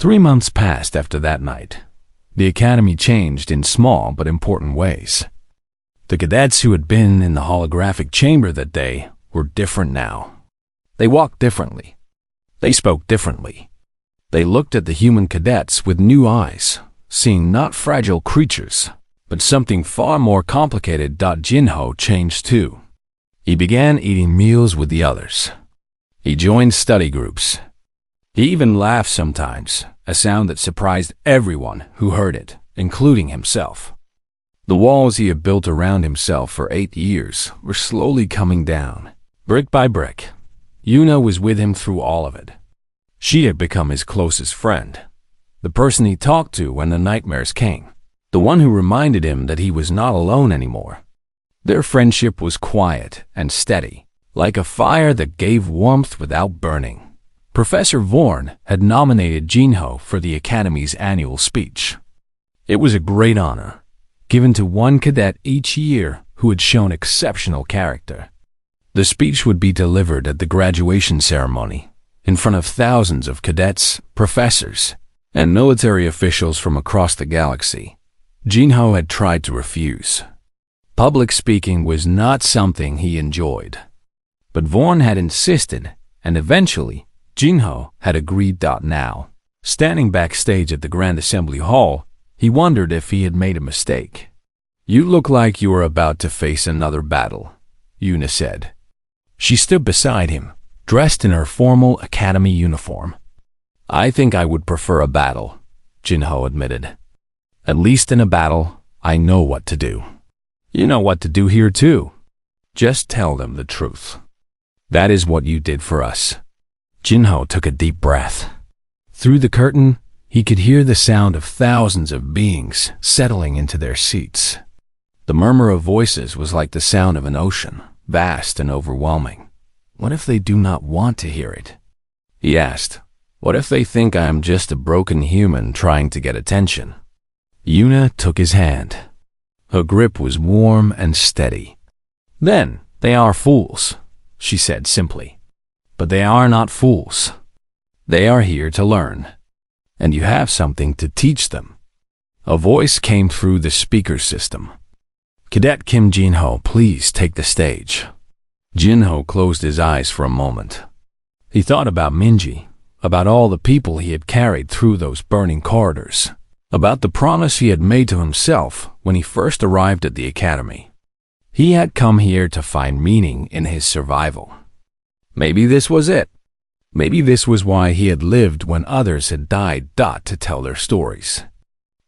3 months passed after that night. The academy changed in small but important ways. The cadets who had been in the holographic chamber that day were different now. They walked differently. They spoke differently. They looked at the human cadets with new eyes, seeing not fragile creatures, but something far more complicated. Jinho changed too. He began eating meals with the others. He joined study groups. He even laughed sometimes, a sound that surprised everyone who heard it, including himself. The walls he had built around himself for 8 years were slowly coming down, brick by brick. Yuna was with him through all of it. She had become his closest friend, the person he talked to when the nightmares came, the one who reminded him that he was not alone anymore. Their friendship was quiet and steady, like a fire that gave warmth without burning. Professor Vorn had nominated Jinho for the Academy's annual speech. It was a great honor, given to one cadet each year who had shown exceptional character. The speech would be delivered at the graduation ceremony, in front of thousands of cadets, professors, and military officials from across the galaxy. Jinho had tried to refuse. Public speaking was not something he enjoyed. But Vorn had insisted, and eventually, Jinho had agreed. Now, standing backstage at the Grand Assembly Hall, he wondered if he had made a mistake. "You look like you are about to face another battle," Yuna said. She stood beside him, dressed in her formal academy uniform. "I think I would prefer a battle," Jinho admitted. "At least in a battle, I know what to do." "You know what to do here too. Just tell them the truth. That is what you did for us." Jinho took a deep breath. Through the curtain, he could hear the sound of thousands of beings settling into their seats. The murmur of voices was like the sound of an ocean, vast and overwhelming. "What if they do not want to hear it?" he asked. "What if they think I am just a broken human trying to get attention?" Yuna took his hand. Her grip was warm and steady. "Then they are fools," she said simply. "But they are not fools. They are here to learn, and you have something to teach them." A voice came through the speaker system. "Cadet Kim Jinho, please take the stage." Jinho closed his eyes for a moment. He thought about Minji, about all the people he had carried through those burning corridors, about the promise he had made to himself when he first arrived at the academy. He had come here to find meaning in his survival. Maybe this was it. Maybe this was why he had lived when others had died. To tell their stories,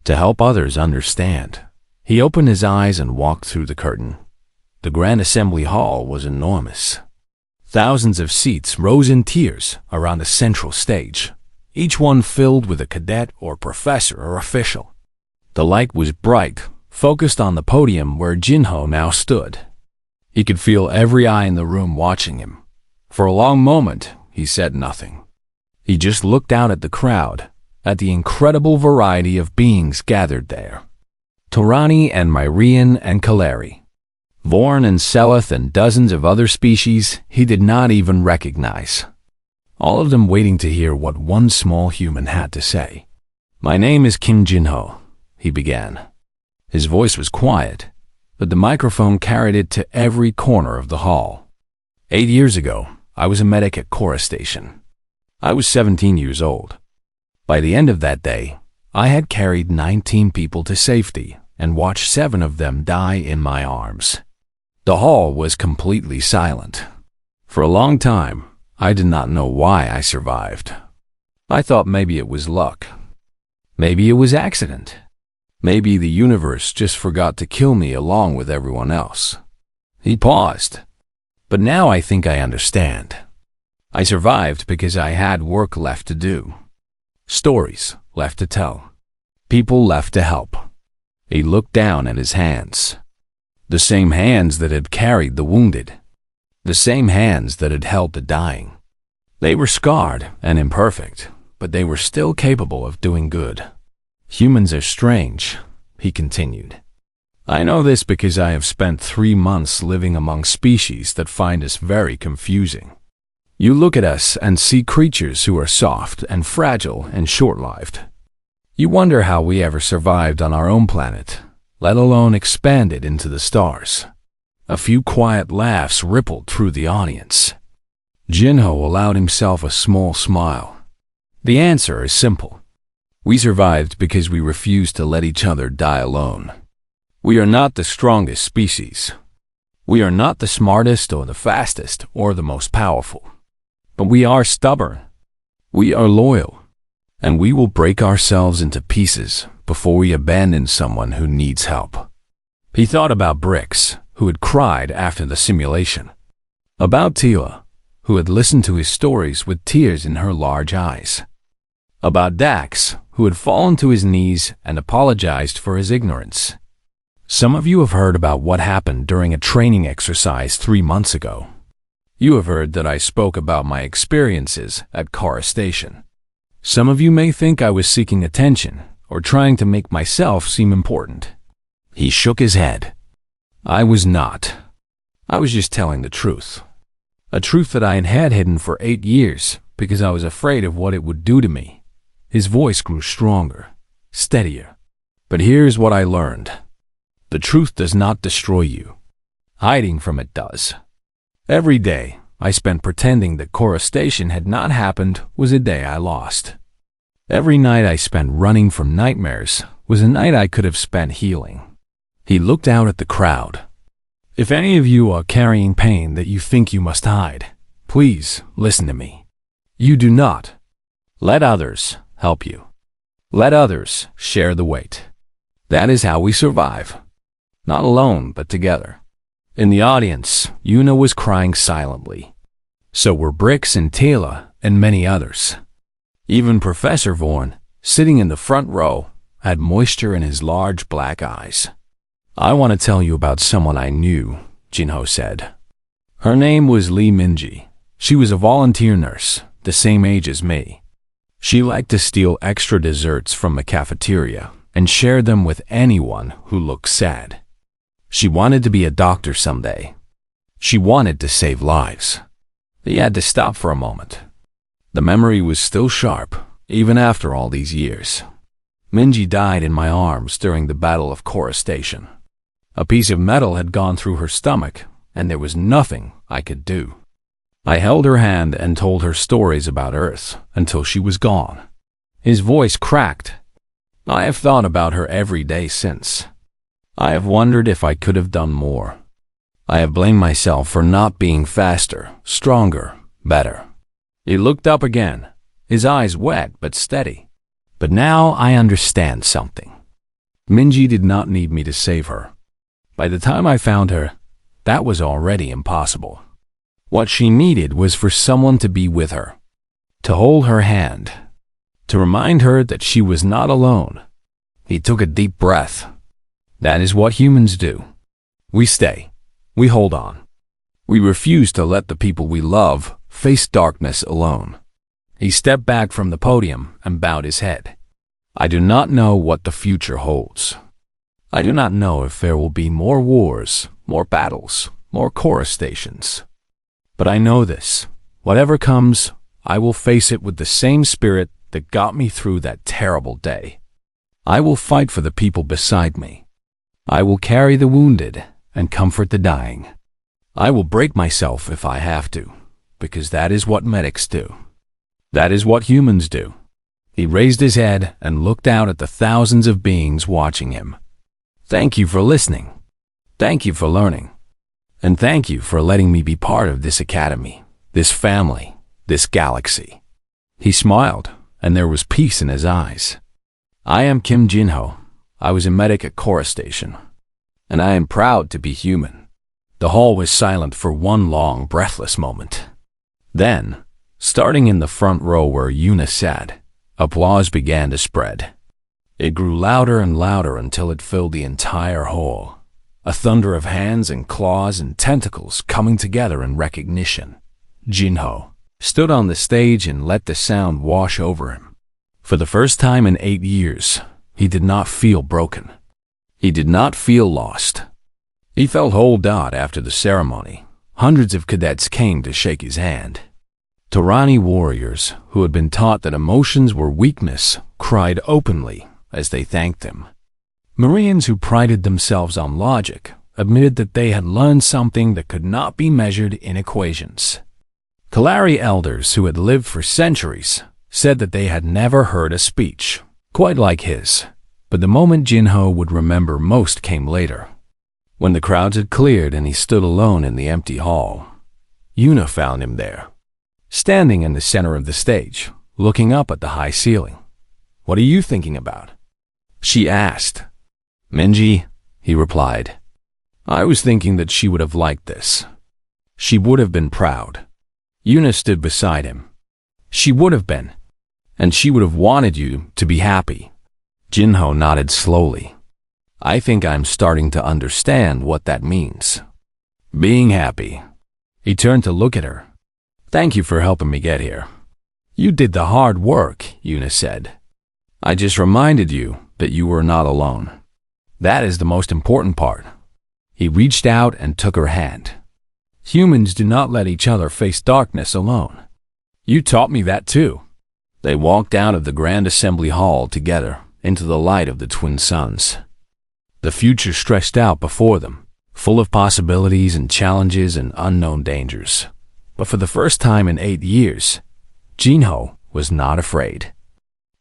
to help others understand. He opened his eyes and walked through the curtain. The Grand Assembly Hall was enormous. Thousands of seats rose in tiers around the central stage, each one filled with a cadet or professor or official. The light was bright, focused on the podium where Jinho now stood. He could feel every eye in the room watching him. For a long moment, he said nothing. He just looked out at the crowd, at the incredible variety of beings gathered there. Torani and Myrian and Kaleri, Vorn and Seleth and dozens of other species he did not even recognize. All of them waiting to hear what one small human had to say. "My name is Kim Jinho," he began. His voice was quiet, but the microphone carried it to every corner of the hall. 8 years ago, I was a medic at Cora Station. I was 17 years old. By the end of that day, I had carried 19 people to safety and watched 7 of them die in my arms. The hall was completely silent. For a long time, I did not know why I survived. I thought maybe it was luck. Maybe it was accident. Maybe the universe just forgot to kill me along with everyone else. He paused. But now I think I understand. I survived because I had work left to do. Stories left to tell. People left to help. He looked down at his hands. The same hands that had carried the wounded. The same hands that had held the dying. They were scarred and imperfect, but they were still capable of doing good. "Humans are strange," he continued. "I know this because I have spent 3 months living among species that find us very confusing. You look at us and see creatures who are soft and fragile and short-lived. You wonder how we ever survived on our own planet, let alone expanded into the stars. A few quiet laughs rippled through the audience. Jinho allowed himself a small smile. The answer is simple. We survived because we refused to let each other die alone. We are not the strongest species. We are not the smartest or the fastest or the most powerful. But we are stubborn. We are loyal. And we will break ourselves into pieces before we abandon someone who needs help. He thought about Brix, who had cried after the simulation. About Tila, who had listened to his stories with tears in her large eyes. About Dax, who had fallen to his knees and apologized for his ignorance. Some of you have heard about what happened during a training exercise 3 months ago. You have heard that I spoke about my experiences at Kara Station. Some of you may think I was seeking attention or trying to make myself seem important. He shook his head. I was not. I was just telling the truth. A truth that I had hidden for 8 years because I was afraid of what it would do to me. His voice grew stronger, steadier. But here's what I learned. The truth does not destroy you. Hiding from it does. Every day I spent pretending that Kara Station had not happened was a day I lost. Every night I spent running from nightmares was a night I could have spent healing. He looked out at the crowd. If any of you are carrying pain that you think you must hide, please listen to me. You do not. Let others help you. Let others share the weight. That is how we survive. Not alone, but together. In the audience, Yuna was crying silently. So were Brix and Tayla and many others. Even Professor Vorn, sitting in the front row, had moisture in his large black eyes. I want to tell you about someone I knew, Jinho said. Her name was Lee Minji. She was a volunteer nurse, the same age as me. She liked to steal extra desserts from the cafeteria and share them with anyone who looked sad. She wanted to be a doctor someday. She wanted to save lives. He had to stop for a moment. The memory was still sharp, even after all these years. Minji died in my arms during the Battle of Kara Station. A piece of metal had gone through her stomach, and there was nothing I could do. I held her hand and told her stories about Earth until she was gone. His voice cracked. I have thought about her every day since. I have wondered if I could have done more. I have blamed myself for not being faster, stronger, better. He looked up again, his eyes wet but steady. But now I understand something. Minji did not need me to save her. By the time I found her, that was already impossible. What she needed was for someone to be with her, to hold her hand, to remind her that she was not alone. He took a deep breath. That is what humans do. We stay. We hold on. We refuse to let the people we love face darkness alone. He stepped back from the podium and bowed his head. I do not know what the future holds. I do not know if there will be more wars, more battles, more Kara stations. But I know this. Whatever comes, I will face it with the same spirit that got me through that terrible day. I will fight for the people beside me. I will carry the wounded and comfort the dying. I will break myself if I have to, because that is what medics do. That is what humans do. He raised his head and looked out at the thousands of beings watching him. Thank you for listening. Thank you for learning. And thank you for letting me be part of this academy, this family, this galaxy. He smiled, and there was peace in his eyes. I am Kim Jinho. I was a medic at Kara Station, and I am proud to be human. The hall was silent for one long, breathless moment. Then, starting in the front row where Yuna sat, applause began to spread. It grew louder and louder until it filled the entire hall, a thunder of hands and claws and tentacles coming together in recognition. Jinho stood on the stage and let the sound wash over him. For the first time in 8 years, he did not feel broken. He did not feel lost. He felt whole. After the ceremony, hundreds of cadets came to shake his hand. Torani warriors, who had been taught that emotions were weakness, cried openly as they thanked him. Marians who prided themselves on logic admitted that they had learned something that could not be measured in equations. Kalari elders who had lived for centuries said that they had never heard a speech quite like his, but the moment Jinho would remember most came later. When the crowds had cleared and he stood alone in the empty hall, Yuna found him there, standing in the center of the stage, looking up at the high ceiling. "What are you thinking about?" she asked. "Minji," he replied. "I was thinking that she would have liked this. She would have been proud." Yuna stood beside him. "She would have been. And she would have wanted you to be happy." Jinho nodded slowly. "I think I'm starting to understand what that means. Being happy." He turned to look at her. "Thank you for helping me get here." "You did the hard work," Yuna said. "I just reminded you that you were not alone. That is the most important part." He reached out and took her hand. "Humans do not let each other face darkness alone. You taught me that too." They walked out of the Grand Assembly Hall together into the light of the twin suns. The future stretched out before them, full of possibilities and challenges and unknown dangers. But for the first time in 8 years, Jinho was not afraid.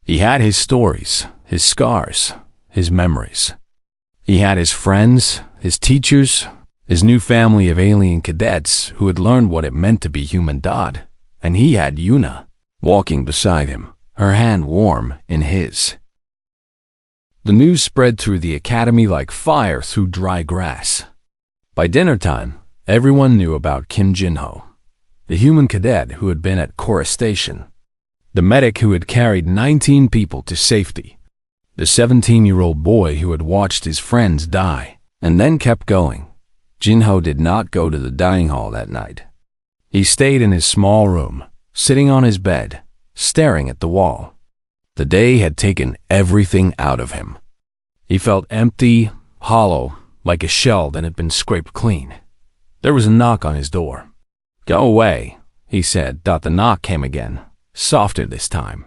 He had his stories, his scars, his memories. He had his friends, his teachers, his new family of alien cadets who had learned what it meant to be human. And he had Yuna, walking beside him, her hand warm in his. The news spread through the academy like fire through dry grass. By dinner time, everyone knew about Kim Jinho, the human cadet who had been at Chorus Station, the medic who had carried 19 people to safety, the 17-year-old boy who had watched his friends die and then kept going. Jinho did not go to the dining hall that night. He stayed in his small room, sitting on his bed, staring at the wall. The day had taken everything out of him. He felt empty, hollow, like a shell that had been scraped clean. There was a knock on his door. "Go away," he said. The knock came again, softer this time.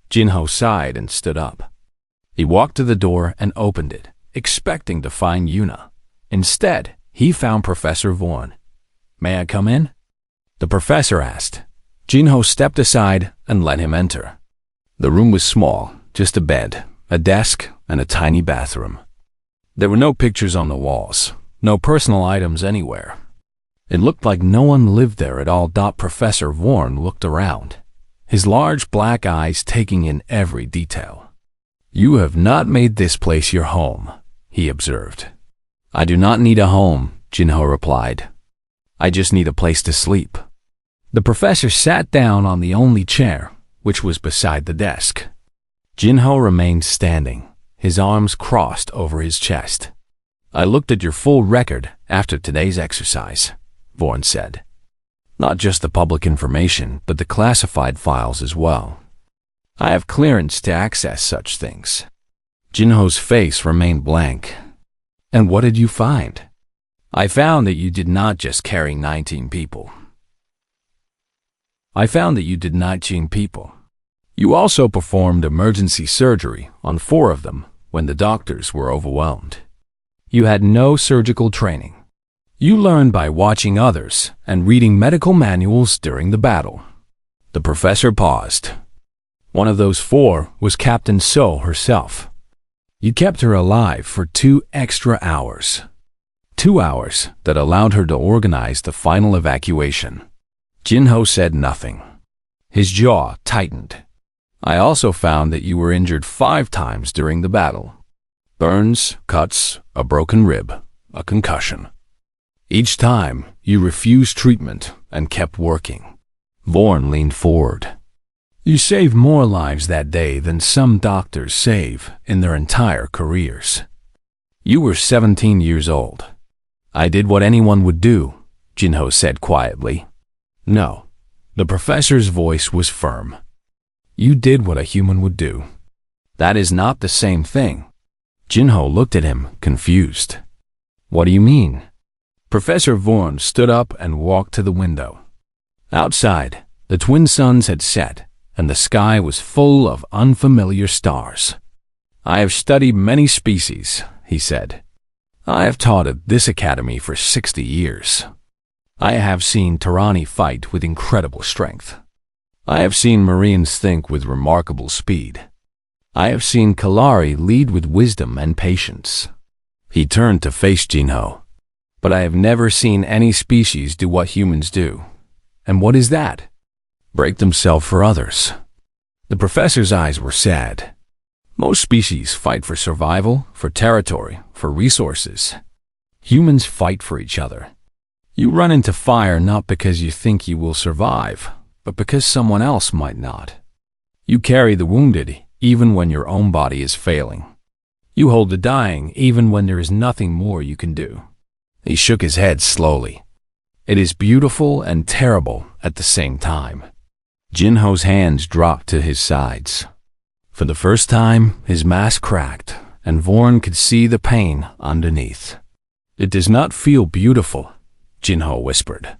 Jinho sighed and stood up. He walked to the door and opened it, expecting to find Yuna. Instead, he found Professor Vorn. "May I come in?" the professor asked. Jinho stepped aside and let him enter. The room was small, just a bed, a desk, and a tiny bathroom. There were no pictures on the walls, no personal items anywhere. It looked like no one lived there at all. Professor Vorn looked around, his large black eyes taking in every detail. "You have not made this place your home," he observed. "I do not need a home," Jinho replied. "I just need a place to sleep." The professor sat down on the only chair, which was beside the desk. Jinho remained standing, his arms crossed over his chest. "I looked at your full record after today's exercise," Vorn said. "Not just the public information, but the classified files as well. I have clearance to access such things." Jinho's face remained blank. "And what did you find?" "I found that you did not just carry 19 people. I found that you did 19 people. You also performed emergency surgery on 4 of them when the doctors were overwhelmed. You had no surgical training. You learned by watching others and reading medical manuals during the battle." The professor paused. "One of those 4 was Captain So herself. You kept her alive for 2 extra hours. 2 hours that allowed her to organize the final evacuation." Jinho said nothing. His jaw tightened. "I also found that you were injured 5 times during the battle. Burns, cuts, a broken rib, a concussion. Each time, you refused treatment and kept working." Vorn leaned forward. "You saved more lives that day than some doctors save in their entire careers. You were 17 years old." "I did what anyone would do," Jinho said quietly. "No." The professor's voice was firm. "You did what a human would do. That is not the same thing." Jinho looked at him, confused. "What do you mean?" Professor Vorn stood up and walked to the window. Outside, The twin suns had set, and the sky was full of unfamiliar stars. "I have studied many species," he said. "I have taught at this academy for 60 years. I have seen Tyranni fight with incredible strength. I have seen Marines think with remarkable speed. I have seen Kalari lead with wisdom and patience." He turned to face Jinho. "But I have never seen any species do what humans do." "And what is that?" "Break themselves for others." The professor's eyes were sad. "Most species fight for survival, for territory, for resources. Humans fight for each other. You run into fire not because you think you will survive, but because someone else might not. You carry the wounded even when your own body is failing. You hold the dying even when there is nothing more you can do." He shook his head slowly. "It is beautiful and terrible at the same time." Jinho's hands dropped to his sides. For the first time, his mask cracked, and Vorn could see the pain underneath. "It does not feel beautiful," Jinho whispered.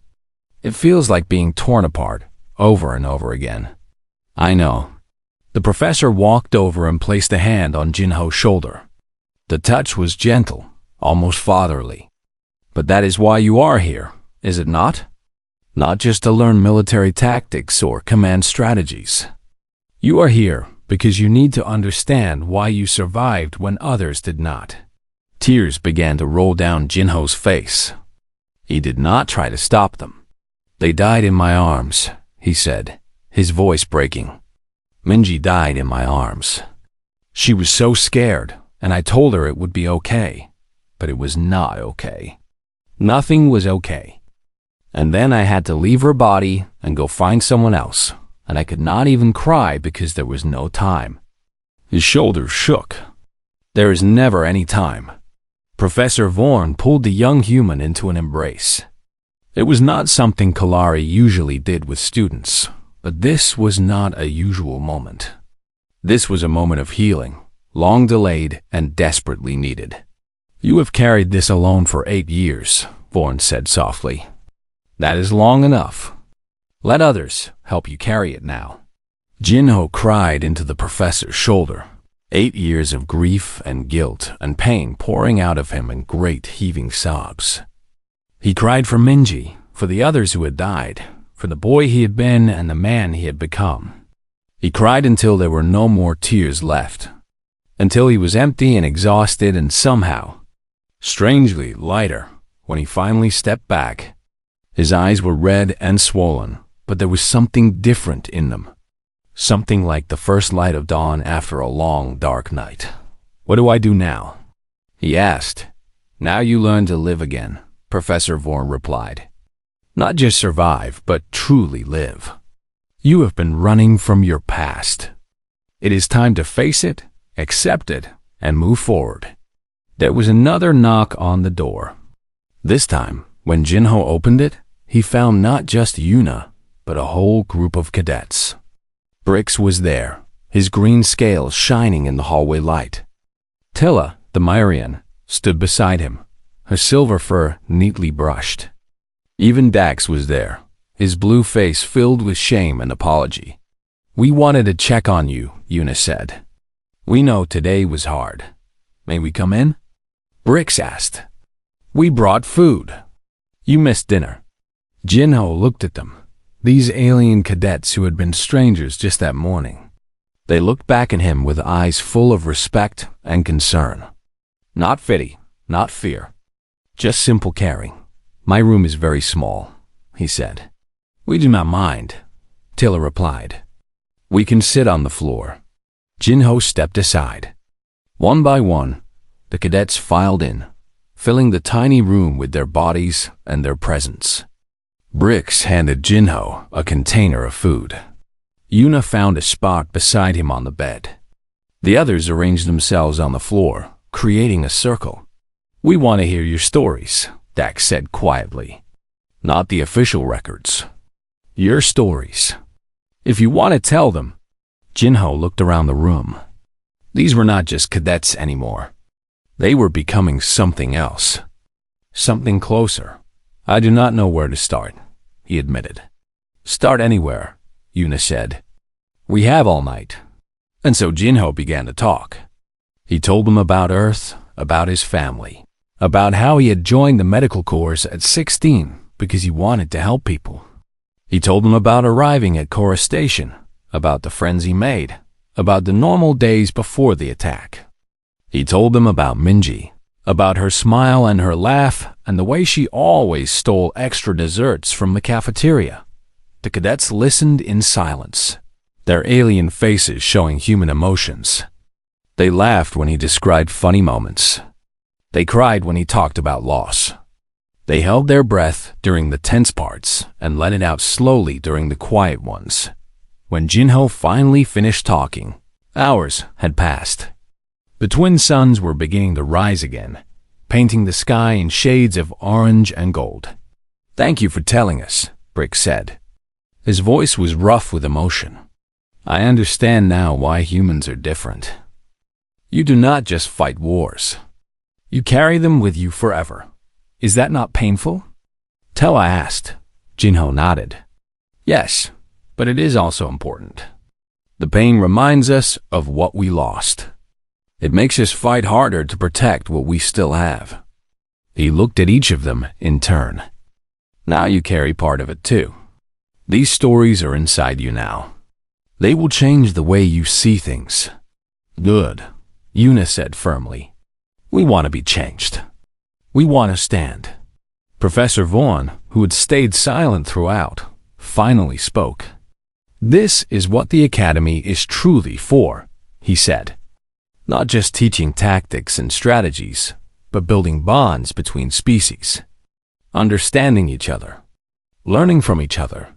"It feels like being torn apart, over and over again." "I know." The professor walked over and placed a hand on Jinho's shoulder. The touch was gentle, almost fatherly. "But that is why you are here, is it not? Not just to learn military tactics or command strategies. You are here because you need to understand why you survived when others did not." Tears began to roll down Jinho's face. He did not try to stop them. "They died in my arms," he said, his voice breaking. "Minji died in my arms. She was so scared, and I told her it would be okay, but it was not okay. Nothing was okay. And then I had to leave her body and go find someone else, and I could not even cry because there was no time." His shoulders shook. "There is never any time." Professor Vorn pulled the young human into an embrace. It was not something Kalari usually did with students, but this was not a usual moment. This was a moment of healing, long delayed and desperately needed. "You have carried this alone for 8 years, Vorn said softly. "That is long enough. Let others help you carry it now." Jinho cried into the professor's shoulder, 8 years of grief and guilt and pain pouring out of him in great heaving sobs. He cried for Minji, for the others who had died, for the boy he had been and the man he had become. He cried until there were no more tears left, until he was empty and exhausted and somehow, strangely lighter, when he finally stepped back. His eyes were red and swollen, but there was something different in them. Something like the first light of dawn after a long, dark night. "What do I do now?" he asked. "Now you learn to live again," Professor Vorn replied. "Not just survive, but truly live. You have been running from your past. It is time to face it, accept it, and move forward." There was another knock on the door. This time, when Jinho opened it, he found not just Yuna, but a whole group of cadets. Brix was there, his green scales shining in the hallway light. Tilla, the Myrian, stood beside him, her silver fur neatly brushed. Even Dax was there, his blue face filled with shame and apology. "We wanted to check on you," Yuna said. "We know today was hard. May we come in?" Brix asked. "We brought food. You missed dinner." Jinho looked at them, these alien cadets who had been strangers just that morning. They looked back at him with eyes full of respect and concern. Not pity, not fear, just simple caring. "My room is very small," he said. "We do not mind," Tilla replied. "We can sit on the floor." Jinho stepped aside. One by one, the cadets filed in, filling the tiny room with their bodies and their presence. Brix handed Jinho a container of food. Yuna found a spot beside him on the bed. The others arranged themselves on the floor, creating a circle. "We want to hear your stories," Dax said quietly. "Not the official records. Your stories. If you want to tell them." Jinho looked around the room. These were not just cadets anymore. They were becoming something else. Something closer. "I do not know where to start," he admitted. "Start anywhere," Yuna said. "We have all night." And so Jinho began to talk. He told them about Earth, about his family, about how he had joined the medical corps at 16 because he wanted to help people. He told them about arriving at Korra Station, about the friends he made, about the normal days before the attack. He told them about Minji, about her smile and her laugh and the way she always stole extra desserts from the cafeteria. The cadets listened in silence, their alien faces showing human emotions. They laughed when he described funny moments. They cried when he talked about loss. They held their breath during the tense parts and let it out slowly during the quiet ones. When Jinho finally finished talking, hours had passed. The twin suns were beginning to rise again, painting the sky in shades of orange and gold. "Thank you for telling us," Brick said. His voice was rough with emotion. "I understand now why humans are different. You do not just fight wars. You carry them with you forever. Is that not painful?" Tella asked. Jinho nodded. "Yes, but it is also important. The pain reminds us of what we lost. It makes us fight harder to protect what we still have." He looked at each of them in turn. "Now you carry part of it too. These stories are inside you now. They will change the way you see things." "Good," Yuna said firmly. "We want to be changed. We want to stand." Professor Vaughn, who had stayed silent throughout, finally spoke. "This is what the Academy is truly for," he said. "Not just teaching tactics and strategies, but building bonds between species, understanding each other, learning from each other."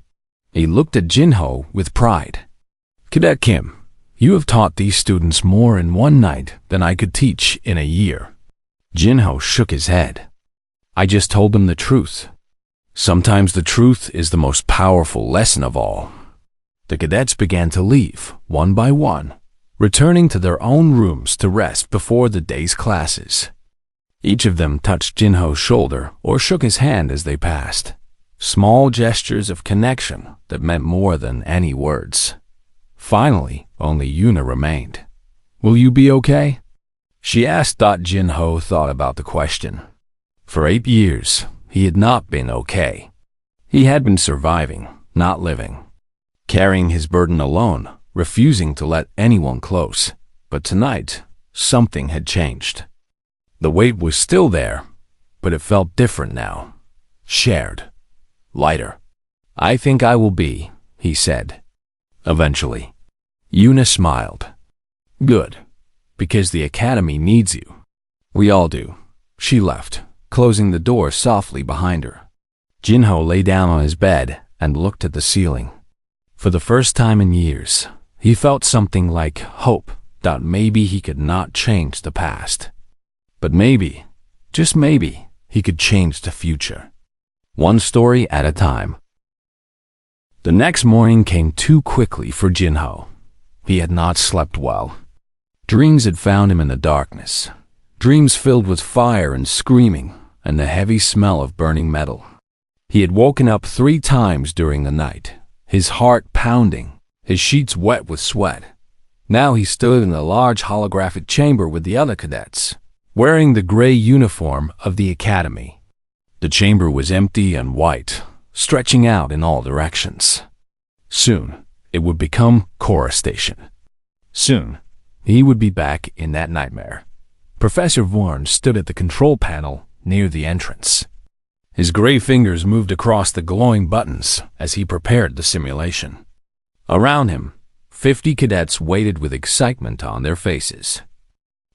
He looked at Jinho with pride. "Cadet Kim, you have taught these students more in one night than I could teach in a year." Jinho shook his head. "I just told them the truth. Sometimes the truth is the most powerful lesson of all." The cadets began to leave, one by one, returning to their own rooms to rest before the day's classes. Each of them touched Jinho's shoulder or shook his hand as they passed. Small gestures of connection that meant more than any words. Finally, only Yuna remained. "Will you be okay?" she asked. Jinho thought about the question. For 8 years, he had not been okay. He had been surviving, not living. Carrying his burden alone, refusing to let anyone close. But tonight, something had changed. The weight was still there, but it felt different now. Shared. Lighter. "I think I will be," he said. Eventually. Yuna smiled. "Good. Because the Academy needs you." "We all do." She left, closing the door softly behind her. Jinho lay down on his bed and looked at the ceiling. For the first time in years, he felt something like hope that maybe he could not change the past. But maybe, just maybe, he could change the future. One story at a time. The next morning came too quickly for Jinho. He had not slept well. Dreams had found him in the darkness. Dreams filled with fire and screaming and the heavy smell of burning metal. He had woken up 3 times during the night, his heart pounding, his sheets wet with sweat. Now he stood in the large holographic chamber with the other cadets, wearing the gray uniform of the Academy. The chamber was empty and white, stretching out in all directions. Soon, it would become Korra Station. Soon, he would be back in that nightmare. Professor Vaughn stood at the control panel near the entrance. His gray fingers moved across the glowing buttons as he prepared the simulation. Around him, 50 cadets waited with excitement on their faces.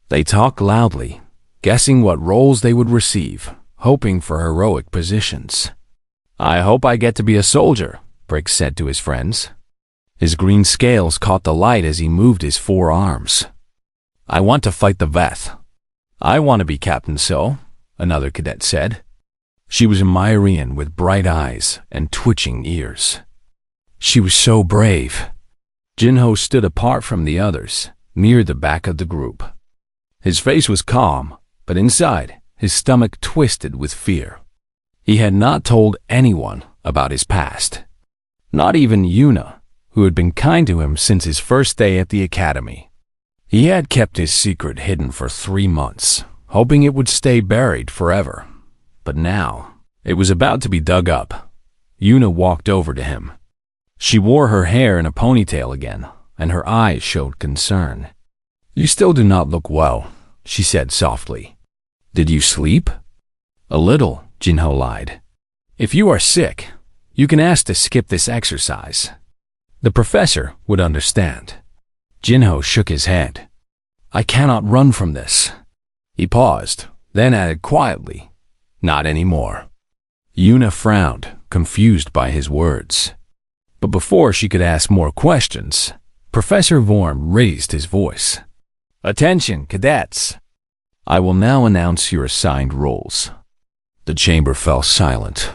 They talked loudly, guessing what roles they would receive, hoping for heroic positions. "I hope I get to be a soldier," Brick said to his friends. His green scales caught the light as he moved his 4 arms. "I want to fight the Veth." "I want to be Captain So," another cadet said. She was a Myrian with bright eyes and twitching ears. She was so brave. Jinho stood apart from the others, near the back of the group. His face was calm, but inside, his stomach twisted with fear. He had not told anyone about his past. Not even Yuna, who had been kind to him since his first day at the academy. He had kept his secret hidden for 3 months, hoping it would stay buried forever. But now, it was about to be dug up. Yuna walked over to him. She wore her hair in a ponytail again, and her eyes showed concern. "You still do not look well," she said softly. "Did you sleep?" "A little," Jinho lied. "If you are sick, you can ask to skip this exercise. The professor would understand." Jinho shook his head. "I cannot run from this." He paused, then added quietly, "Not anymore." Yuna frowned, confused by his words. But before she could ask more questions, Professor Vorm raised his voice. "Attention, cadets! I will now announce your assigned roles." The chamber fell silent.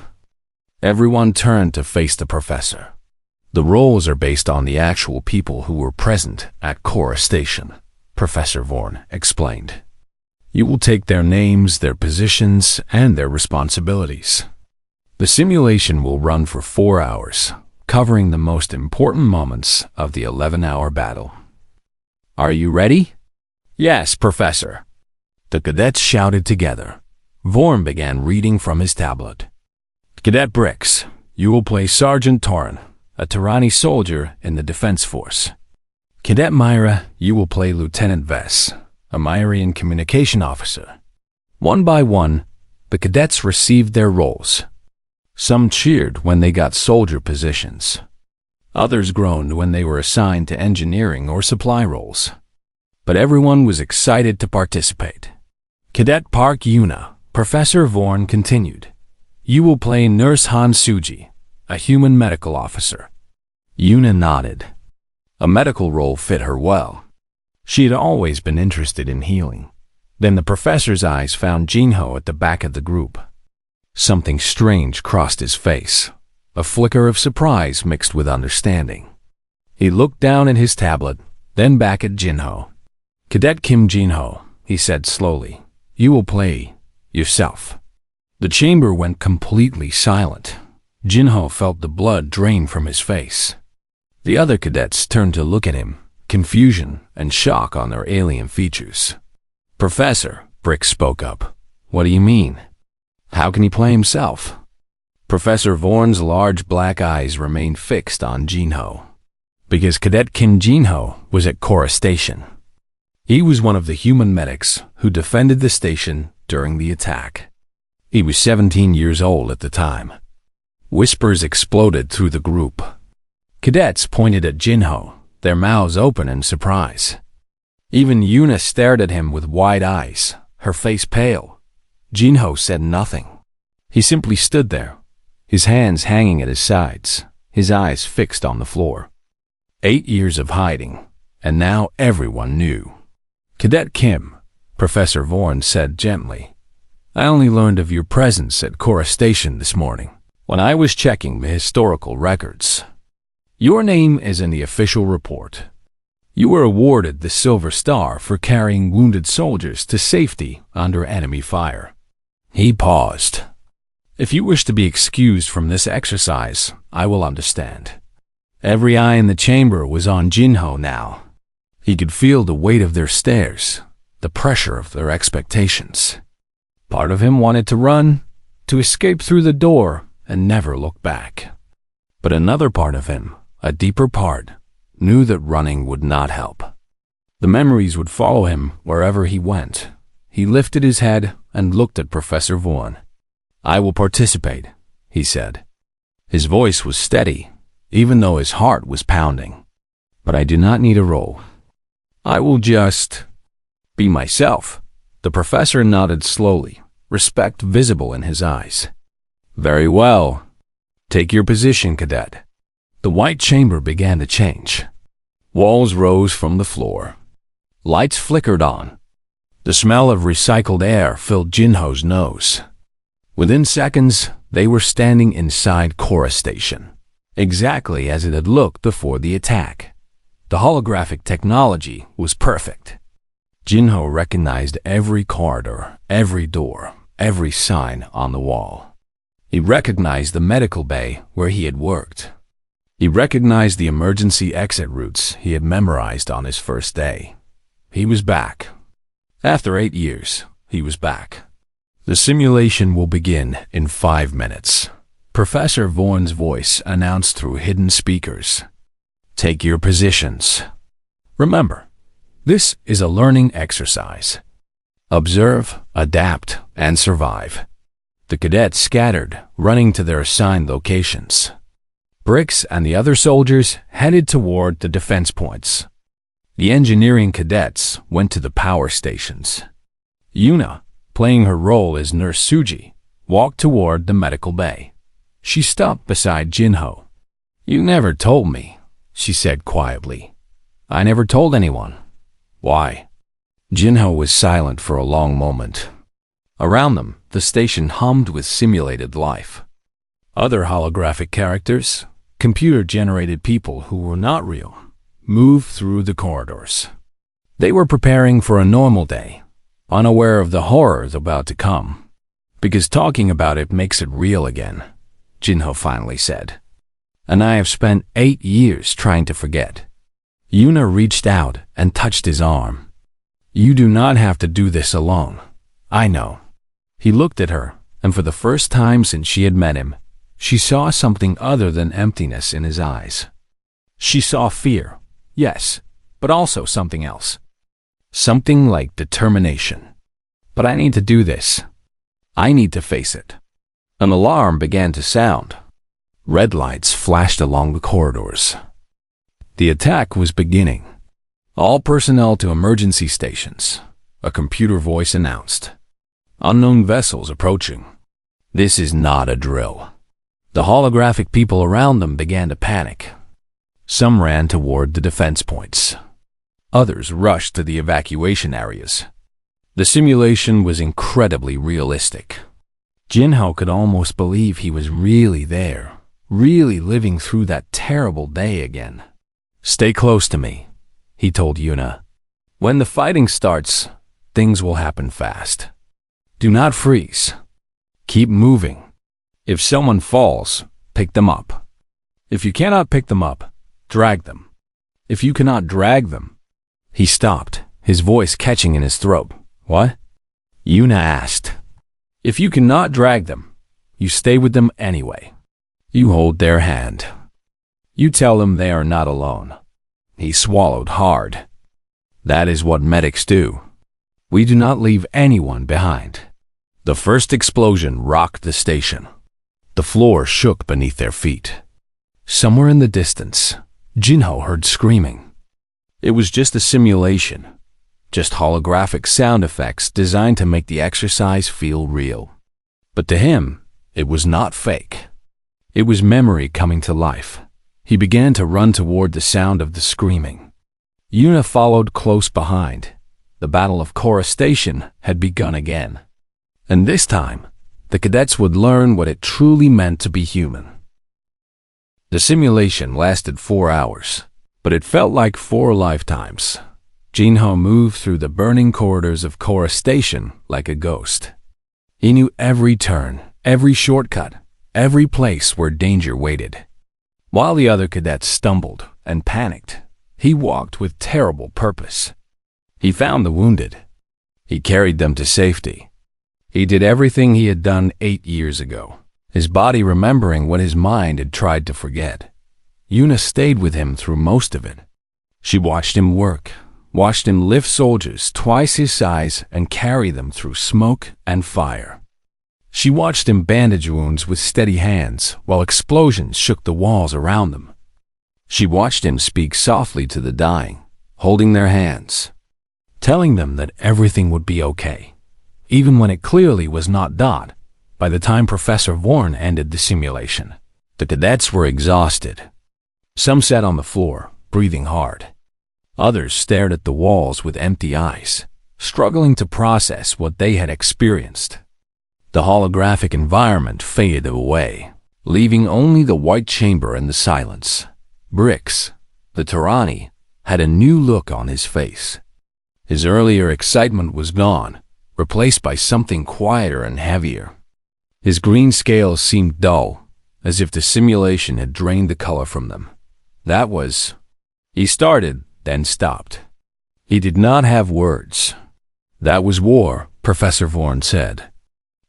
Everyone turned to face the professor. "The roles are based on the actual people who were present at Cora Station," Professor Vorn explained. "You will take their names, their positions, and their responsibilities. The simulation will run for 4 hours, covering the most important moments of the 11-hour battle." "Are you ready?" "Yes, Professor." The cadets shouted together. Vorm began reading from his tablet. "Cadet Brix, you will play Sergeant Torin, a Tirani soldier in the Defense Force. Cadet Myra, you will play Lieutenant Vess, a Myrian communication officer." One by one, the cadets received their roles. Some cheered when they got soldier positions. Others groaned when they were assigned to engineering or supply roles. But everyone was excited to participate. "Cadet Park Yuna," Professor Vorn continued. "You will play Nurse Han Suji, a human medical officer." Yuna nodded. A medical role fit her well. She had always been interested in healing. Then the professor's eyes found Jinho at the back of the group. Something strange crossed his face, a flicker of surprise mixed with understanding. He looked down at his tablet, then back at Jinho. "Cadet Kim Jinho," he said slowly, "you will play yourself." The chamber went completely silent. Jinho felt the blood drain from his face. The other cadets turned to look at him, confusion and shock on their alien features. "Professor," Brix spoke up, "what do you mean? How can he play himself?" Professor Vorn's large black eyes remained fixed on Jinho. Because Cadet Kim Jinho was at Cora Station. He was one of the human medics who defended the station during the attack. He was 17 years old at the time. Whispers exploded through the group. Cadets pointed at Jinho, their mouths open in surprise. Even Yuna stared at him with wide eyes, her face pale. Jinho said nothing. He simply stood there, his hands hanging at his sides, his eyes fixed on the floor. 8 years of hiding, and now everyone knew. "Cadet Kim," Professor Vorn said gently, "I only learned of your presence at Cora Station this morning, when I was checking the historical records. Your name is in the official report. You were awarded the Silver Star for carrying wounded soldiers to safety under enemy fire." He paused. "If you wish to be excused from this exercise, I will understand." Every eye in the chamber was on Jinho now. He could feel the weight of their stares, the pressure of their expectations. Part of him wanted to run, to escape through the door and never look back. But another part of him, a deeper part, knew that running would not help. The memories would follow him wherever he went. He lifted his head and looked at Professor Vorn. "I will participate," he said. His voice was steady, even though his heart was pounding. "But I do not need a role. I will just be myself." The professor nodded slowly, respect visible in his eyes. "Very well. Take your position, cadet." The white chamber began to change. Walls rose from the floor. Lights flickered on. The smell of recycled air filled Jinho's nose. Within seconds, they were standing inside Cora Station, exactly as it had looked before the attack. The holographic technology was perfect. Jinho recognized every corridor, every door, every sign on the wall. He recognized the medical bay where he had worked. He recognized the emergency exit routes he had memorized on his first day. He was back. After 8 years, he was back. The simulation will begin in 5 minutes. Professor Vaughn's voice announced through hidden speakers. Take your positions. Remember, this is a learning exercise. Observe, adapt, and survive. The cadets scattered, running to their assigned locations. Bricks and the other soldiers headed toward the defense points. The engineering cadets went to the power stations. Yuna, playing her role as Nurse Suji, walked toward the medical bay. She stopped beside Jinho. You never told me, she said quietly. I never told anyone. Why? Jinho was silent for a long moment. Around them, the station hummed with simulated life. Other holographic characters, computer-generated people who were not real, moved through the corridors. They were preparing for a normal day, unaware of the horrors about to come. Because talking about it makes it real again, Jinho finally said. And I have spent 8 years trying to forget. Yuna reached out and touched his arm. You do not have to do this alone. I know. He looked at her, and for the first time since she had met him, she saw something other than emptiness in his eyes. She saw fear, yes, but also something else. Something like determination. But I need to do this. I need to face it. An alarm began to sound. Red lights flashed along the corridors. The attack was beginning. All personnel to emergency stations, a computer voice announced. Unknown vessels approaching. This is not a drill. The holographic people around them began to panic. Some ran toward the defense points. Others rushed to the evacuation areas. The simulation was incredibly realistic. Jinho could almost believe he was really there, really living through that terrible day again. Stay close to me, he told Yuna. When the fighting starts, things will happen fast. Do not freeze. Keep moving. If someone falls, pick them up. If you cannot pick them up, drag them. If you cannot drag them. He stopped, his voice catching in his throat. What? Yuna asked. If you cannot drag them, you stay with them anyway. You hold their hand. You tell them they are not alone. He swallowed hard. That is what medics do. We do not leave anyone behind. The first explosion rocked the station. The floor shook beneath their feet. Somewhere in the distance, Jinho heard screaming. It was just a simulation, just holographic sound effects designed to make the exercise feel real. But to him, it was not fake. It was memory coming to life. He began to run toward the sound of the screaming. Yuna followed close behind. The Battle of Korra Station had begun again. And this time, the cadets would learn what it truly meant to be human. The simulation lasted 4 hours, but it felt like 4 lifetimes. Jinho moved through the burning corridors of Korra Station like a ghost. He knew every turn, every shortcut, every place where danger waited. While the other cadets stumbled and panicked, he walked with terrible purpose. He found the wounded. He carried them to safety. He did everything he had done 8 years ago, his body remembering what his mind had tried to forget. Yuna stayed with him through most of it. She watched him work, watched him lift soldiers twice his size and carry them through smoke and fire. She watched him bandage wounds with steady hands while explosions shook the walls around them. She watched him speak softly to the dying, holding their hands, telling them that everything would be okay, even when it clearly was not. By the time Professor Vaughn ended the simulation, the cadets were exhausted. Some sat on the floor, breathing hard. Others stared at the walls with empty eyes, struggling to process what they had experienced. The holographic environment faded away, leaving only the white chamber and the silence. Bricks, the Tyranny, had a new look on his face. His earlier excitement was gone, replaced by something quieter and heavier. His green scales seemed dull, as if the simulation had drained the color from them. That was... He started, then stopped. He did not have words. That was war, Professor Vorn said.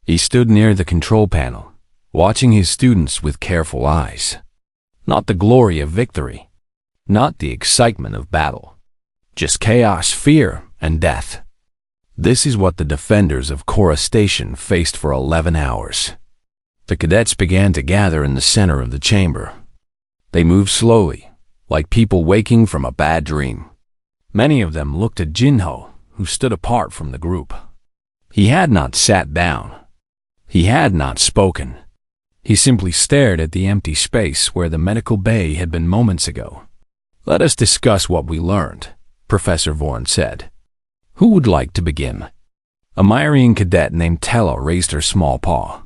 He stood near the control panel, watching his students with careful eyes. Not the glory of victory, not the excitement of battle, just chaos, fear, and death. This is what the defenders of Cora Station faced for 11 hours. The cadets began to gather in the center of the chamber. They moved slowly, like people waking from a bad dream. Many of them looked at Jinho, who stood apart from the group. He had not sat down. He had not spoken. He simply stared at the empty space where the medical bay had been moments ago. "Let us discuss what we learned," Professor Vorn said. "Who would like to begin?" A Myrian cadet named Tella raised her small paw.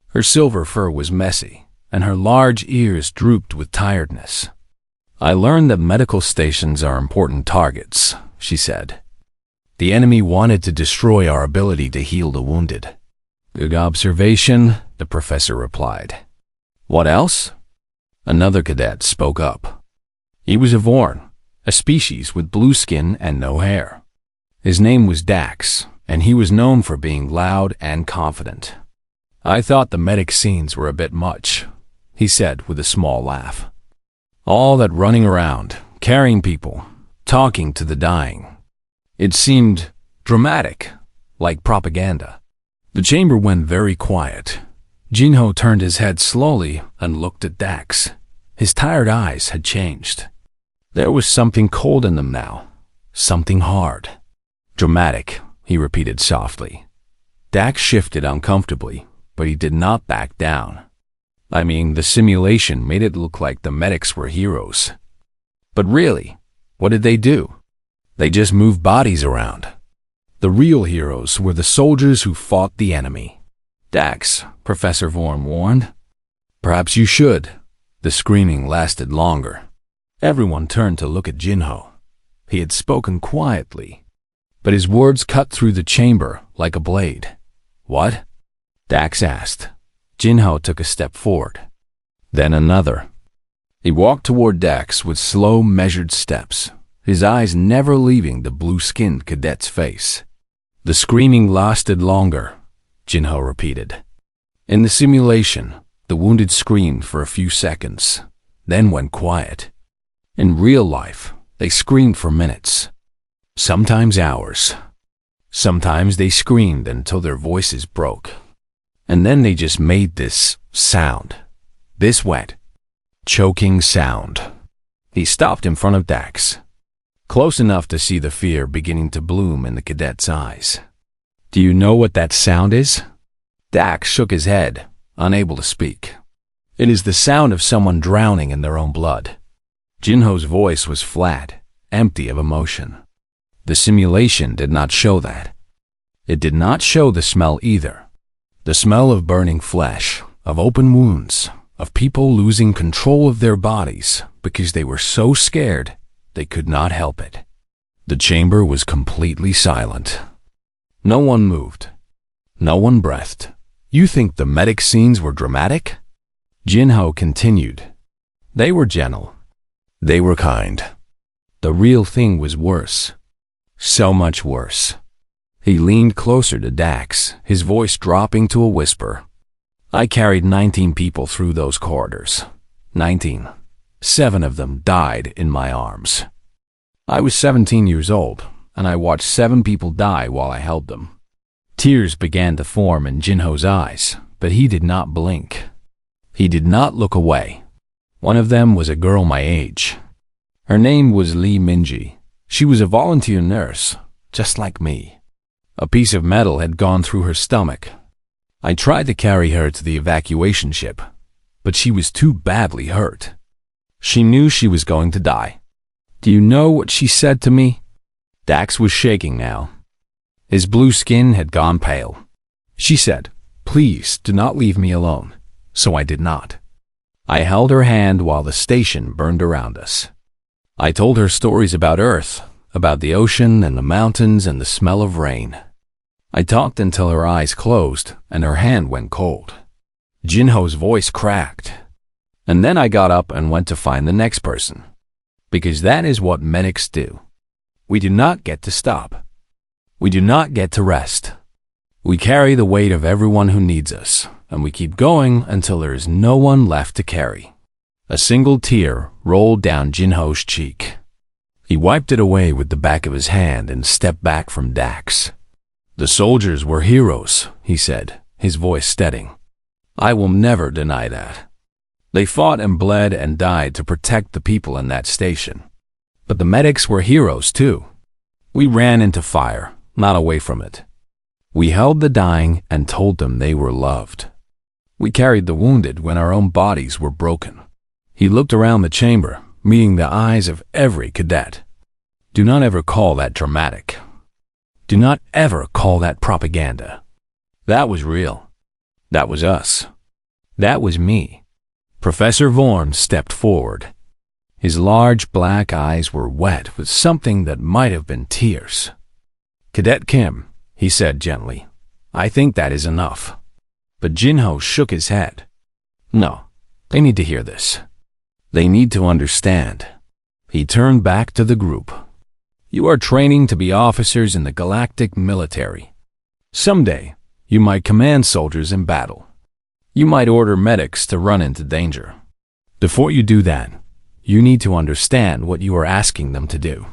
Her silver fur was messy, and her large ears drooped with tiredness. "I learned that medical stations are important targets," she said. "The enemy wanted to destroy our ability to heal the wounded." "Good observation," the professor replied. "What else?" Another cadet spoke up. He was a Vorn, a species with blue skin and no hair. His name was Dax, and he was known for being loud and confident. "I thought the medic scenes were a bit much," he said with a small laugh. "All that running around, carrying people, talking to the dying. It seemed dramatic, like propaganda." The chamber went very quiet. Jinho turned his head slowly and looked at Dax. His tired eyes had changed. There was something cold in them now, something hard. "Dramatic," he repeated softly. Dax shifted uncomfortably, but he did not back down. "I mean, the simulation made it look like the medics were heroes. But really, what did they do? They just moved bodies around. The real heroes were the soldiers who fought the enemy." "Dax," Professor Vorn warned. "Perhaps you should." The screaming lasted longer. Everyone turned to look at Jinho. He had spoken quietly, but his words cut through the chamber like a blade. "What?" Dax asked. Jinho took a step forward. Then another. He walked toward Dax with slow, measured steps, his eyes never leaving the blue-skinned cadet's face. "The screaming lasted longer," Jinho repeated. "In the simulation, the wounded screamed for a few seconds, then went quiet. In real life, they screamed for minutes, sometimes hours. Sometimes they screamed until their voices broke. And then they just made this sound, this wet, choking sound." He stopped in front of Dax, close enough to see the fear beginning to bloom in the cadet's eyes. "Do you know what that sound is?" Dax shook his head, unable to speak. "It is the sound of someone drowning in their own blood." Jinho's voice was flat, empty of emotion. The simulation did not show that. It did not show the smell either. The smell of burning flesh, of open wounds, of people losing control of their bodies because they were so scared they could not help it. The chamber was completely silent. No one moved. No one breathed. "You think the medic scenes were dramatic?" Jinho continued. "They were gentle. They were kind. The real thing was worse. So much worse." He leaned closer to Dax, his voice dropping to a whisper. "I carried 19 people through those corridors. 19. 7 of them died in my arms. I was 17 years old, and I watched 7 people die while I held them." Tears began to form in Jinho's eyes, but he did not blink. He did not look away. One of them was a girl my age. Her name was Lee Minji. She was a volunteer nurse, just like me. A piece of metal had gone through her stomach. I tried to carry her to the evacuation ship, but she was too badly hurt. She knew she was going to die. Do you know what she said to me? Dax was shaking now. His blue skin had gone pale. She said, "Please do not leave me alone." So I did not. I held her hand while the station burned around us. I told her stories about Earth, about the ocean and the mountains and the smell of rain. I talked until her eyes closed and her hand went cold. Jinho's voice cracked. And then I got up and went to find the next person. Because that is what medics do. We do not get to stop. We do not get to rest. We carry the weight of everyone who needs us, and we keep going until there is no one left to carry. A single tear rolled down Jinho's cheek. He wiped it away with the back of his hand and stepped back from Dax. The soldiers were heroes, he said, his voice steadying. I will never deny that. They fought and bled and died to protect the people in that station. But the medics were heroes too. We ran into fire, not away from it. We held the dying and told them they were loved. We carried the wounded when our own bodies were broken. He looked around the chamber, meeting the eyes of every cadet. Do not ever call that dramatic. Do not ever call that propaganda. That was real. That was us. That was me. Professor Vorn stepped forward. His large black eyes were wet with something that might have been tears. Cadet Kim, he said gently, I think that is enough. But Jinho shook his head. No, they need to hear this. They need to understand. He turned back to the group. You are training to be officers in the galactic military. Someday, you might command soldiers in battle. You might order medics to run into danger. Before you do that, you need to understand what you are asking them to do.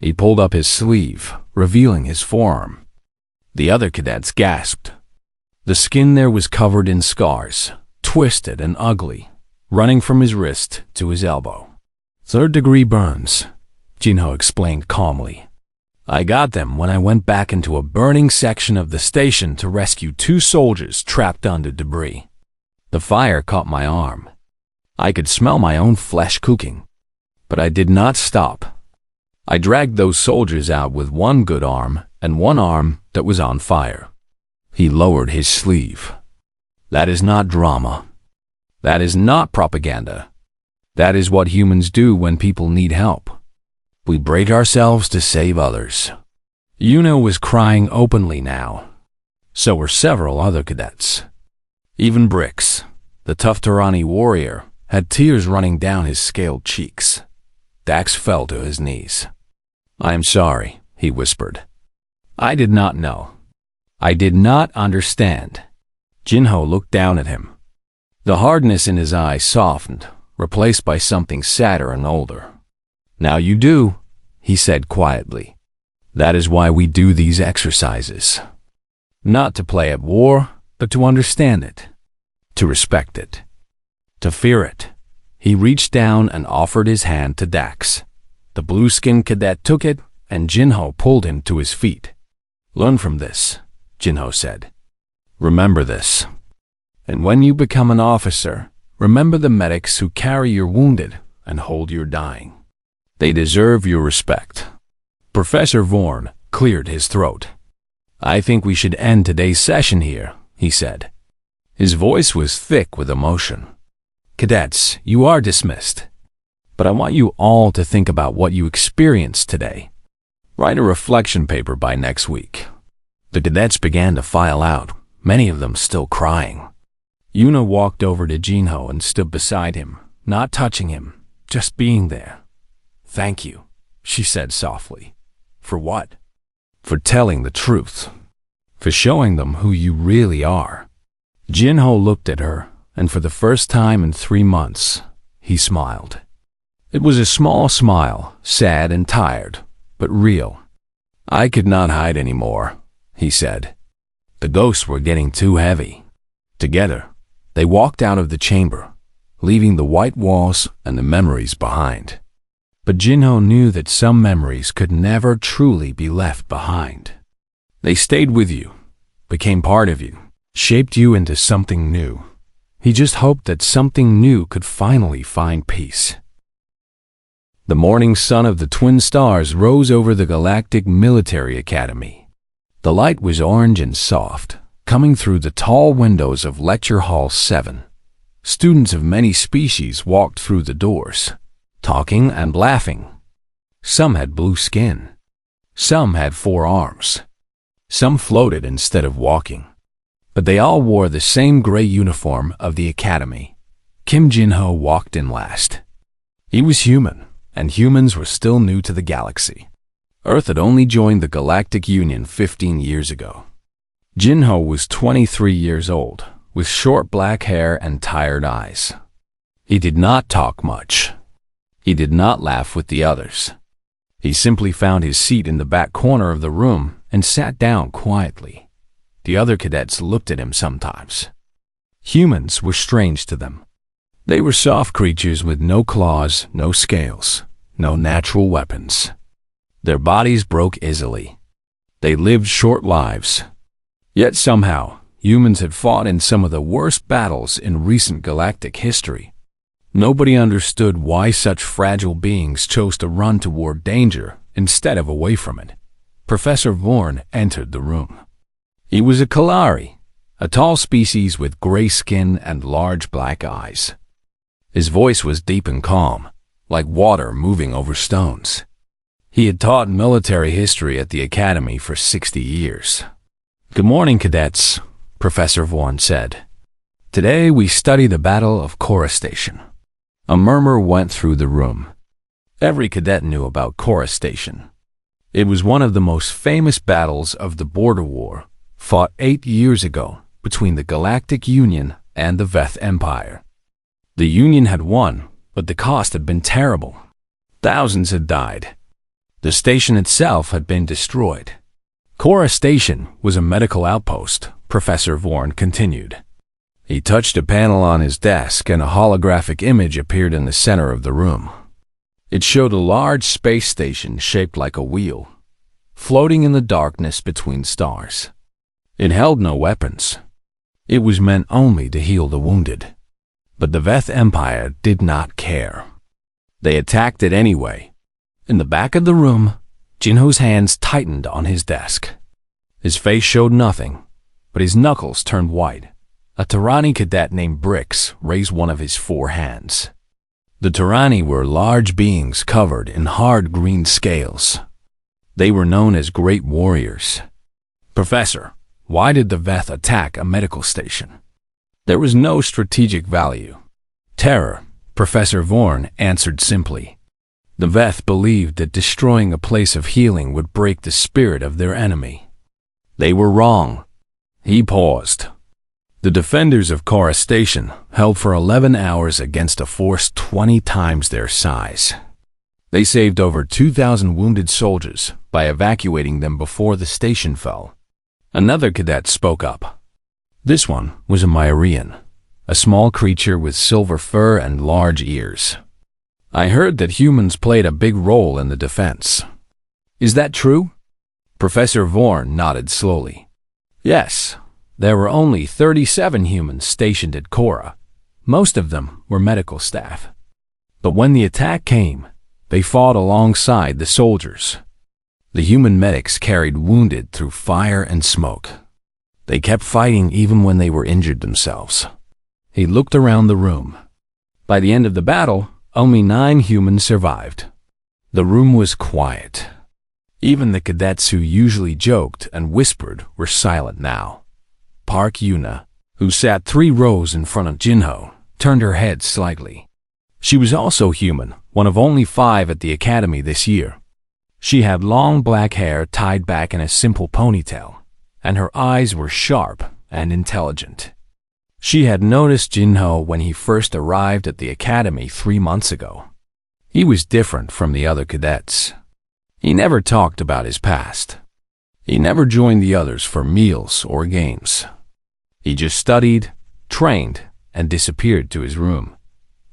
He pulled up his sleeve, revealing his forearm. The other cadets gasped. The skin there was covered in scars, twisted and ugly, running from his wrist to his elbow. Third-degree burns, Jinho explained calmly. I got them when I went back into a burning section of the station to rescue 2 soldiers trapped under debris. The fire caught my arm. I could smell my own flesh cooking, but I did not stop. I dragged those soldiers out with one good arm and one arm that was on fire. He lowered his sleeve. That is not drama. That is not propaganda. That is what humans do when people need help. We break ourselves to save others. Yuno was crying openly now. So were several other cadets. Even Brix, the tough Tarani warrior, had tears running down his scaled cheeks. Dax fell to his knees. I am sorry, he whispered. I did not know. I did not understand. Jinho looked down at him. The hardness in his eyes softened, replaced by something sadder and older. Now you do, he said quietly. That is why we do these exercises. Not to play at war, but to understand it, to respect it, to fear it. He reached down and offered his hand to Dax. The blue-skinned cadet took it, and Jinho pulled him to his feet. Learn from this, Jinho said. Remember this. And when you become an officer, remember the medics who carry your wounded and hold your dying. They deserve your respect. Professor Vorn cleared his throat. I think we should end today's session here, he said. His voice was thick with emotion. Cadets, you are dismissed. But I want you all to think about what you experienced today. Write a reflection paper by next week. The cadets began to file out, many of them still crying. Yuna walked over to Jinho and stood beside him, not touching him, just being there. Thank you, she said softly. For what? For telling the truth. For showing them who you really are. Jinho looked at her, and for the first time in 3 months, he smiled. It was a small smile, sad and tired, but real. I could not hide anymore, he said. The ghosts were getting too heavy. Together, they walked out of the chamber, leaving the white walls and the memories behind. But Jinho knew that some memories could never truly be left behind. They stayed with you, became part of you, shaped you into something new. He just hoped that something new could finally find peace. The morning sun of the twin stars rose over the Galactic Military Academy. The light was orange and soft, coming through the tall windows of Lecture Hall 7. Students of many species walked through the doors, talking and laughing. Some had blue skin. Some had 4 arms. Some floated instead of walking. But they all wore the same gray uniform of the academy. Kim Jinho walked in last. He was human, and humans were still new to the galaxy. Earth had only joined the Galactic Union 15 years ago. Jinho was 23 years old, with short black hair and tired eyes. He did not talk much. He did not laugh with the others. He simply found his seat in the back corner of the room and sat down quietly. The other cadets looked at him sometimes. Humans were strange to them. They were soft creatures with no claws, no scales, no natural weapons. Their bodies broke easily. They lived short lives. Yet somehow, humans had fought in some of the worst battles in recent galactic history. Nobody understood why such fragile beings chose to run toward danger instead of away from it. Professor Vorn entered the room. He was a Kalari, a tall species with gray skin and large black eyes. His voice was deep and calm, like water moving over stones. He had taught military history at the academy for 60 years. "Good morning, cadets," Professor Vorn said. "Today we study the Battle of Kora Station." A murmur went through the room. Every cadet knew about Kora Station. It was one of the most famous battles of the Border War, fought 8 years ago between the Galactic Union and the Veth Empire. The Union had won, but the cost had been terrible. Thousands had died. The station itself had been destroyed. Kora Station was a medical outpost, Professor Vorn continued. He touched a panel on his desk and a holographic image appeared in the center of the room. It showed a large space station shaped like a wheel, floating in the darkness between stars. It held no weapons. It was meant only to heal the wounded. But the Veth Empire did not care. They attacked it anyway. In the back of the room, Jinho's hands tightened on his desk. His face showed nothing, but his knuckles turned white. A Tyranni cadet named Brix raised one of his 4 hands. The Tyranni were large beings covered in hard green scales. They were known as great warriors. "Professor, why did the Veth attack a medical station?" "There was no strategic value. Terror," Professor Vorn answered simply. "The Veth believed that destroying a place of healing would break the spirit of their enemy. They were wrong." He paused. The defenders of Kora Station held for 11 hours against a force 20 times their size. They saved over 2,000 wounded soldiers by evacuating them before the station fell. Another cadet spoke up. This one was a Myrian, a small creature with silver fur and large ears. "I heard that humans played a big role in the defense. Is that true?" Professor Vorn nodded slowly. "Yes. There were only 37 humans stationed at Kora. Most of them were medical staff. But when the attack came, they fought alongside the soldiers. The human medics carried wounded through fire and smoke. They kept fighting even when they were injured themselves." He looked around the room. By the end of the battle, only 9 humans survived. The room was quiet. Even the cadets who usually joked and whispered were silent now. Park Yuna, who sat 3 rows in front of Jinho, turned her head slightly. She was also human, one of only 5 at the academy this year. She had long black hair tied back in a simple ponytail, and her eyes were sharp and intelligent. She had noticed Jinho when he first arrived at the academy 3 months ago. He was different from the other cadets. He never talked about his past. He never joined the others for meals or games. He just studied, trained, and disappeared to his room.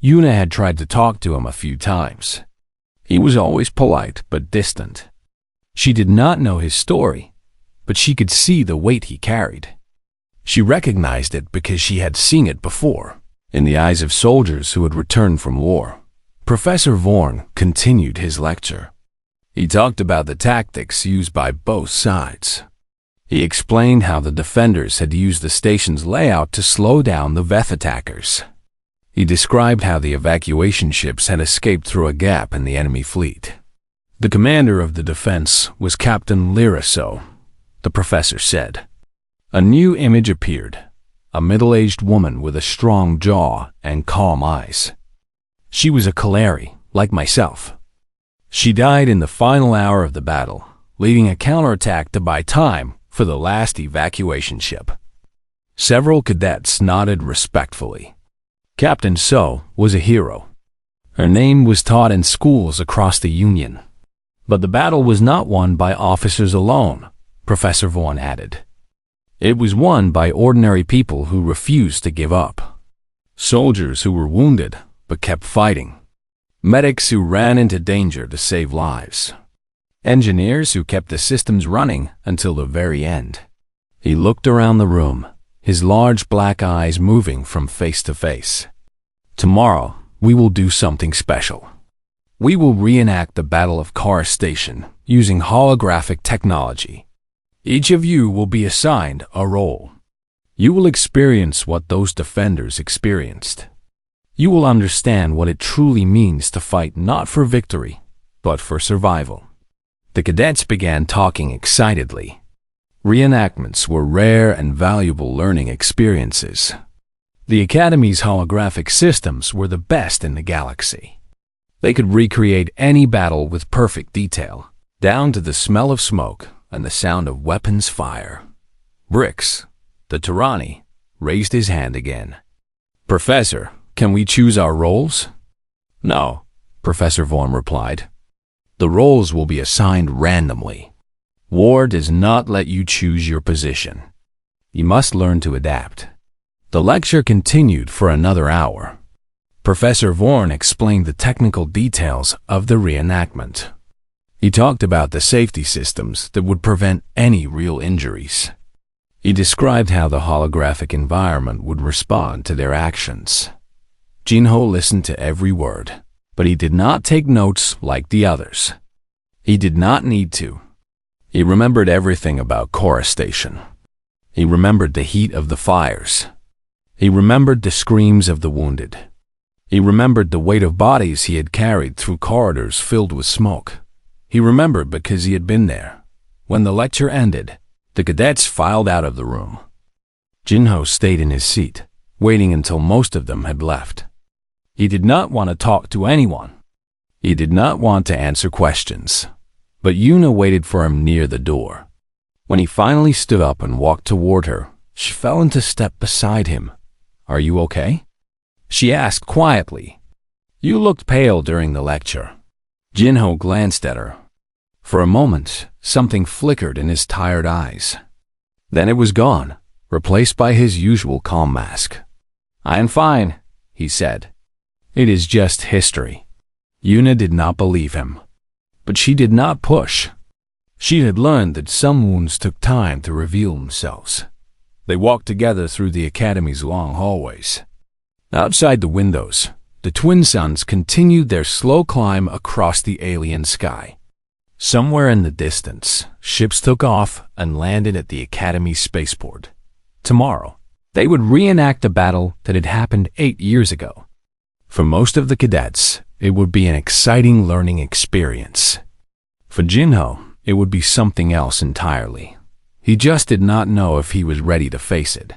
Yuna had tried to talk to him a few times. He was always polite but distant. She did not know his story, but she could see the weight he carried. She recognized it because she had seen it before, in the eyes of soldiers who had returned from war. Professor Vorn continued his lecture. He talked about the tactics used by both sides. He explained how the defenders had used the station's layout to slow down the Veth attackers. He described how the evacuation ships had escaped through a gap in the enemy fleet. The commander of the defense was Captain Liraso, the professor said. A new image appeared, a middle-aged woman with a strong jaw and calm eyes. She was a Kalari, like myself, She died in the final hour of the battle, leading a counterattack to buy time for the last evacuation ship. Several cadets nodded respectfully. Captain So was a hero. Her name was taught in schools across the Union. But the battle was not won by officers alone, Professor Vaughn added. It was won by ordinary people who refused to give up. Soldiers who were wounded but kept fighting. Medics who ran into danger to save lives. Engineers who kept the systems running until the very end. He looked around the room, his large black eyes moving from face to face. Tomorrow, we will do something special. We will reenact the Battle of Kara Station using holographic technology. Each of you will be assigned a role. You will experience what those defenders experienced. You will understand what it truly means to fight not for victory, but for survival. The cadets began talking excitedly. Reenactments were rare and valuable learning experiences. The Academy's holographic systems were the best in the galaxy. They could recreate any battle with perfect detail, down to the smell of smoke and the sound of weapons fire. Bricks, the Tyranny, raised his hand again. Professor, can we choose our roles? No, Professor Vaughn replied. The roles will be assigned randomly. War does not let you choose your position. You must learn to adapt. The lecture continued for another hour. Professor Vaughn explained the technical details of the reenactment. He talked about the safety systems that would prevent any real injuries. He described how the holographic environment would respond to their actions. Jinho listened to every word, but he did not take notes like the others. He did not need to. He remembered everything about Kara Station. He remembered the heat of the fires. He remembered the screams of the wounded. He remembered the weight of bodies he had carried through corridors filled with smoke. He remembered because he had been there. When the lecture ended, the cadets filed out of the room. Jinho stayed in his seat, waiting until most of them had left. He did not want to talk to anyone. He did not want to answer questions. But Yuna waited for him near the door. When he finally stood up and walked toward her, she fell into step beside him. Are you okay? She asked quietly. You looked pale during the lecture. Jinho glanced at her. For a moment, something flickered in his tired eyes. Then it was gone, replaced by his usual calm mask. I am fine, he said. It is just history. Yuna did not believe him. But she did not push. She had learned that some wounds took time to reveal themselves. They walked together through the Academy's long hallways. Outside the windows, the twin suns continued their slow climb across the alien sky. Somewhere in the distance, ships took off and landed at the Academy spaceport. Tomorrow, they would reenact a battle that had happened 8 years ago. For most of the cadets, it would be an exciting learning experience. For Jinho, it would be something else entirely. He just did not know if he was ready to face it.